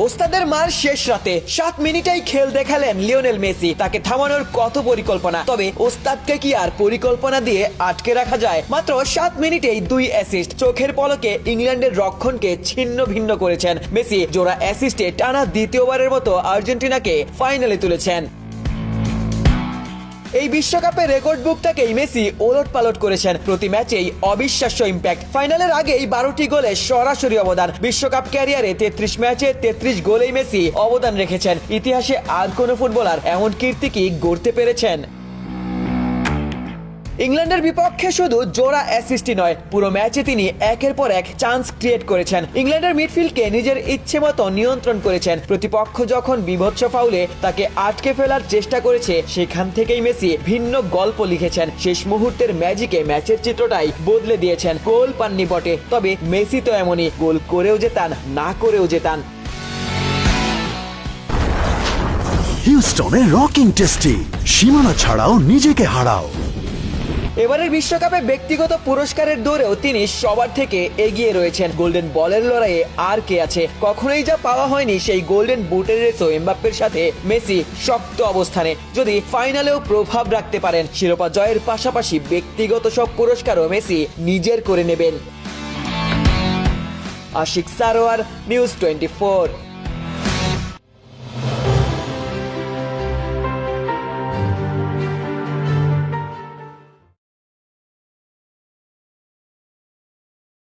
ওস্তাদের মার শেষ রাতে 7 মিনিটেই খেল দেখালেন লিওনেল মেসি। তাকে থামানোর কত পরিকল্পনা, তবে ওস্তাদকে কি আর পরিকল্পনা দিয়ে আটকে রাখা যায়? মাত্র 7 মিনিটেই 2 অ্যাসিস্ট, চোখের পলকে ইংল্যান্ডের রক্ষণকে ছিন্ন ভিন্ন করেছেন মেসি। জোড়া অ্যাসিস্টে টানা দ্বিতীয়বারের মতো আর্জেন্টিনাকে ফাইনালে তুলেছেন। এই বিশ্বকাপের রেকর্ড বুকটাকেই মেসি ওলট পালট করেছেন। প্রতি ম্যাচেই অবিশ্বাস্য ইম্প্যাক্ট। ফাইনালের আগেই 12টি গোলে সরাসরি অবদান। বিশ্বকাপ ক্যারিয়ারে 33 ম্যাচে 33 গোলেই মেসি অবদান রেখেছেন। ইতিহাসে আর কোনো ফুটবলার এমন কীর্তি কি গড়তে পেরেছেন? ইংল্যান্ডের বিপক্ষে শুধু জোড়া অ্যাসিস্টই নয়, পুরো ম্যাচে তিনি একের পর এক চান্স ক্রিয়েট করেছেন। ইংল্যান্ডের মিডফিল্ডকে নিজের ইচ্ছে মতো নিয়ন্ত্রণ করেছেন। প্রতিপক্ষ যখন বিভৎস ফাউলে তাকে আটকে ফেলার চেষ্টা করেছে, সেখান থেকেই মেসি ভিন্ন গল্প লিখেছেন। শেষ মুহূর্তের ম্যাজিকে ম্যাচের চিত্রটাই বদলে দিয়েছেন। গোল পাননি বটে, তবে মেসি তো এমনই, গোল করেও জেতান, না করেও জেতান। হিউস্টনে রকিং টেস্টি, সীমানা ছাড়াও নিজেকে হারাও। এবারের বিশ্বকাপে ব্যক্তিগত পুরস্কারের দৌড়েও তিনি সবার থেকে এগিয়ে রয়েছেন। গোল্ডেন বলের লড়াইয়ে আর কে আছে? কখনোই যা পাওয়া হয়নি সেই গোল্ডেন বুটের রেসও এমবাপ্পের সাথে মেসি শক্ত অবস্থানে। যদি ফাইনালেও প্রভাব রাখতে পারেন, শিরোপা জয়ের পাশাপাশি ব্যক্তিগত সব পুরস্কারও মেসি নিজের করে নেবেন। আশিক সারোয়ার, নিউজ 24।